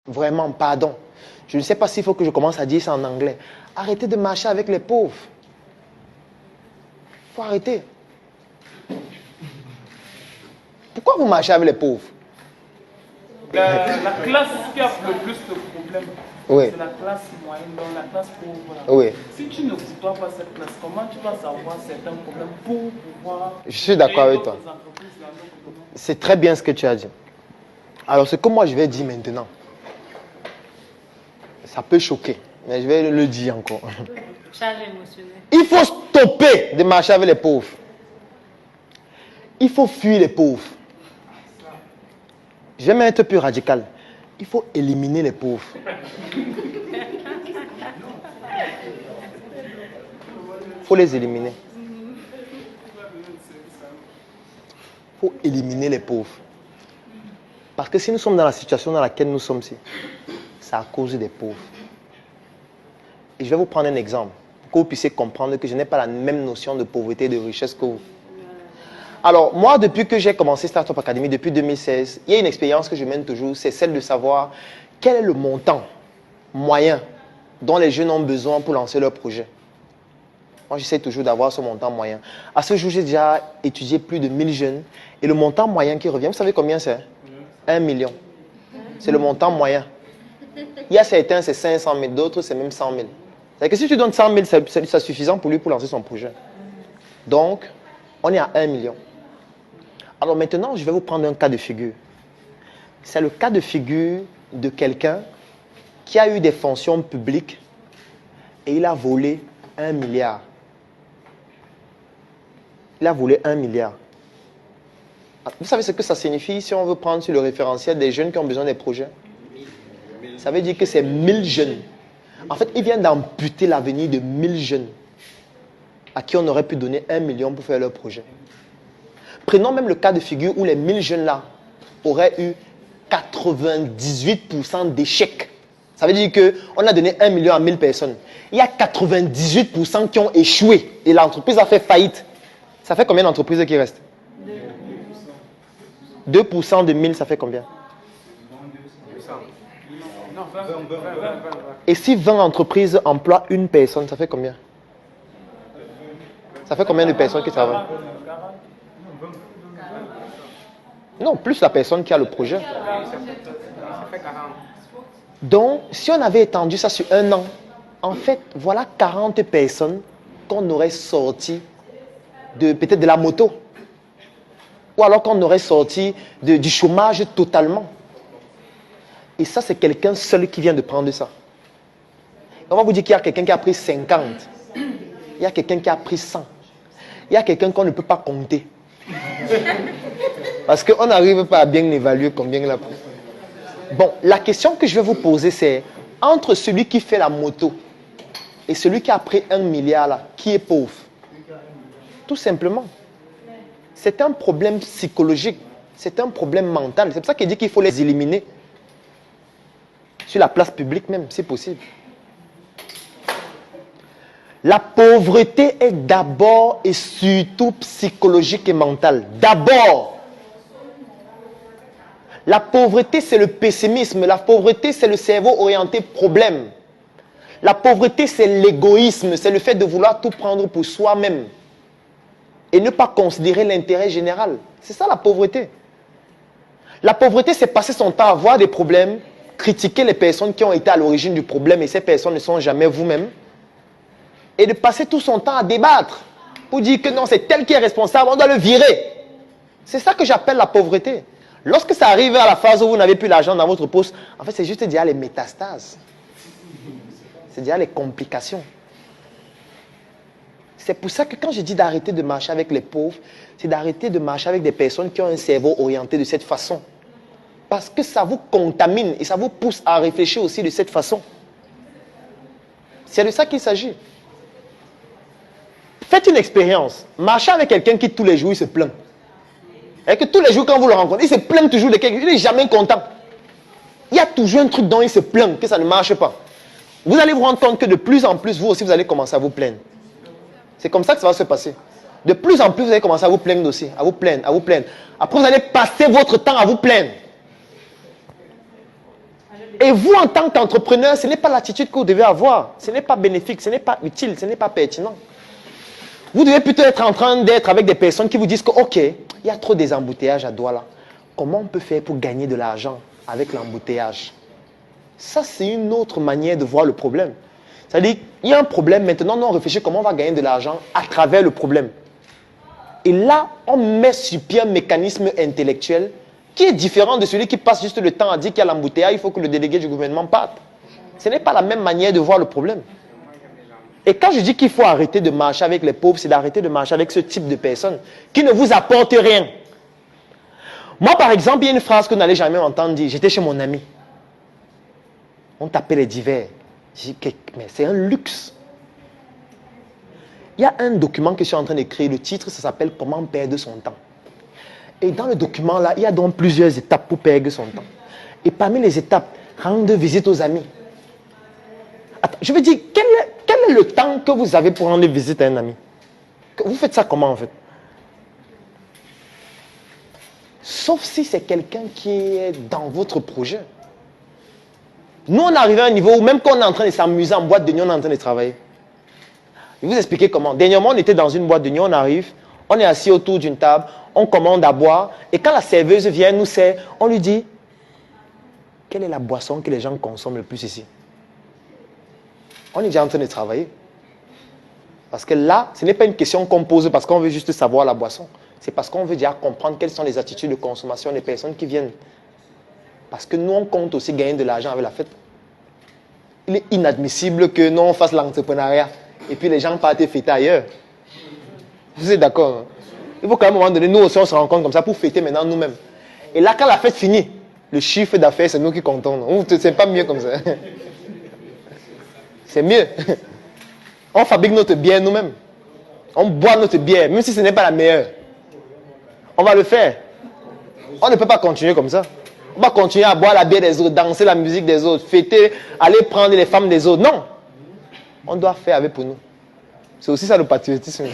Vraiment, pardon. Je ne sais pas s'il faut que je commence à dire ça en anglais. Arrêtez de marcher avec les pauvres. Il faut arrêter. Pourquoi vous marchez avec les pauvres? La classe qui a le plus de problèmes, oui. C'est la classe moyenne, donc la classe pauvre. Oui. Si tu ne côtoies pas cette classe, comment tu vas savoir certains problèmes pour pouvoir... Je suis d'accord avec toi. C'est très bien ce que tu as dit. Alors, ce que moi je vais dire maintenant, ça peut choquer, mais je vais le dire encore. Charge émotionnelle. Il faut stopper de marcher avec les pauvres. Il faut fuir les pauvres. Je vais même être plus radical. Il faut éliminer les pauvres. Il faut les éliminer. Il faut éliminer les pauvres. Parce que si nous sommes dans la situation dans laquelle nous sommes ici, c'est à cause des pauvres. Et je vais vous prendre un exemple pour que vous puissiez comprendre que je n'ai pas la même notion de pauvreté et de richesse que vous. Alors, moi, depuis que j'ai commencé Startup Academy, depuis 2016, il y a une expérience que je mène toujours, c'est celle de savoir quel est le montant moyen dont les jeunes ont besoin pour lancer leur projet. Moi, j'essaie toujours d'avoir ce montant moyen. À ce jour, j'ai déjà étudié plus de 1000 jeunes et le montant moyen qui revient, vous savez combien c'est? 1 million. C'est le montant moyen. Il y a certains, c'est 500 000, d'autres, c'est même 100 000. C'est-à-dire que si tu donnes 100 000, c'est suffisant pour lui pour lancer son projet. Donc, on est à 1 million. Alors maintenant, je vais vous prendre un cas de figure. C'est le cas de figure de quelqu'un qui a eu des fonctions publiques et il a volé 1 milliard. Il a volé 1 milliard. Vous savez ce que ça signifie si on veut prendre sur le référentiel des jeunes qui ont besoin des projets? Ça veut dire que c'est 1000 jeunes. En fait, il vient d'amputer l'avenir de 1000 jeunes à qui on aurait pu donner 1 million pour faire leur projet. Prenons même le cas de figure où les 1000 jeunes-là auraient eu 98% d'échecs. Ça veut dire qu'on a donné 1 million à 1000 personnes. Il y a 98% qui ont échoué et l'entreprise a fait faillite. Ça fait combien d'entreprises qui restent? 2% de 1000, ça fait combien? Et si 20 entreprises emploient une personne, ça fait combien? Ça fait combien de personnes qui travaillent? Non, plus la personne qui a le projet. Donc, si on avait étendu ça sur un an, en fait, voilà 40 personnes qu'on aurait sorties peut-être de la moto. Ou alors qu'on aurait sorti du chômage totalement. Et ça, c'est quelqu'un seul qui vient de prendre ça. On va vous dire qu'il y a quelqu'un qui a pris 50. Il y a quelqu'un qui a pris 100. Il y a quelqu'un qu'on ne peut pas compter. Parce qu'on n'arrive pas à bien évaluer combien il a pris. Bon, la question que je vais vous poser, c'est entre celui qui fait la moto et celui qui a pris 1 milliard, là, qui est pauvre? Tout simplement. C'est un problème psychologique. C'est un problème mental. C'est pour ça qu'il dit qu'il faut les éliminer. Sur la place publique même, si possible. La pauvreté est d'abord et surtout psychologique et mentale. D'abord. La pauvreté, c'est le pessimisme. La pauvreté, c'est le cerveau orienté problème. La pauvreté, c'est l'égoïsme. C'est le fait de vouloir tout prendre pour soi-même. Et ne pas considérer l'intérêt général. C'est ça la pauvreté. La pauvreté, c'est passer son temps à voir des problèmes, critiquer les personnes qui ont été à l'origine du problème et ces personnes ne sont jamais vous-même. Et de passer tout son temps à débattre pour dire que non, c'est tel qui est responsable, on doit le virer. C'est ça que j'appelle la pauvreté. Lorsque ça arrive à la phase où vous n'avez plus l'argent dans votre poche, en fait, c'est juste déjà les métastases. C'est déjà les complications. C'est pour ça que quand je dis d'arrêter de marcher avec les pauvres, c'est d'arrêter de marcher avec des personnes qui ont un cerveau orienté de cette façon. Parce que ça vous contamine et ça vous pousse à réfléchir aussi de cette façon. C'est de ça qu'il s'agit. Faites une expérience. Marchez avec quelqu'un qui tous les jours il se plaint. Et que tous les jours quand vous le rencontrez, il se plaint toujours de quelque chose. Il n'est jamais content. Il y a toujours un truc dont il se plaint, que ça ne marche pas. Vous allez vous rendre compte que de plus en plus, vous aussi, vous allez commencer à vous plaindre. C'est comme ça que ça va se passer. De plus en plus, vous allez commencer à vous plaindre aussi. À vous plaindre, à vous plaindre. Après, vous allez passer votre temps à vous plaindre. Et vous, en tant qu'entrepreneur, ce n'est pas l'attitude que vous devez avoir. Ce n'est pas bénéfique, ce n'est pas utile, ce n'est pas pertinent. Vous devez plutôt être en train d'être avec des personnes qui vous disent que, ok, il y a trop des embouteillages à Douala. Comment on peut faire pour gagner de l'argent avec l'embouteillage? Ça, c'est une autre manière de voir le problème. C'est-à-dire, il y a un problème, maintenant, on réfléchit comment on va gagner de l'argent à travers le problème. Et là, on met sur pied un mécanisme intellectuel qui est différent de celui qui passe juste le temps à dire qu'il y a l'embouteillage, il faut que le délégué du gouvernement parte. Ce n'est pas la même manière de voir le problème. Et quand je dis qu'il faut arrêter de marcher avec les pauvres, c'est d'arrêter de marcher avec ce type de personnes qui ne vous apportent rien. Moi, par exemple, il y a une phrase que vous n'allez jamais entendre dire. J'étais chez mon ami. On tapait les divers. J'ai dit, mais c'est un luxe. Il y a un document que je suis en train d'écrire. Le titre, ça s'appelle « Comment perdre son temps ». Et dans le document là, il y a donc plusieurs étapes pour perdre son temps. Et parmi les étapes, rendre visite aux amis. Attends, je veux dire, quel est le temps que vous avez pour rendre visite à un ami? Vous faites ça comment en fait? Sauf si c'est quelqu'un qui est dans votre projet. Nous, on est arrivé à un niveau où même quand on est en train de s'amuser en boîte de nuit, on est en train de travailler. Je vais vous expliquer comment. Dernièrement, on était dans une boîte de nuit, on arrive, on est assis autour d'une table, on commande à boire, et quand la serveuse vient nous sert, on lui dit, quelle est la boisson que les gens consomment le plus ici? On est déjà en train de travailler. Parce que là, ce n'est pas une question qu'on pose parce qu'on veut juste savoir la boisson. C'est parce qu'on veut déjà comprendre quelles sont les attitudes de consommation des personnes qui viennent. Parce que nous, on compte aussi gagner de l'argent avec la fête. Il est inadmissible que nous, on fasse l'entrepreneuriat et puis les gens partent fêter ailleurs. Vous êtes d'accord? Il faut qu'à un moment donné, nous aussi, on se rencontre comme ça pour fêter maintenant nous-mêmes. Et là, quand la fête finit, le chiffre d'affaires, c'est nous qui comptons. C'est pas mieux comme ça. C'est mieux. On fabrique notre bière nous-mêmes. On boit notre bière, même si ce n'est pas la meilleure. On va le faire. On ne peut pas continuer comme ça. On va continuer à boire la bière des autres, danser la musique des autres, fêter, aller prendre les femmes des autres. Non. On doit faire avec pour nous. C'est aussi ça le patriotisme.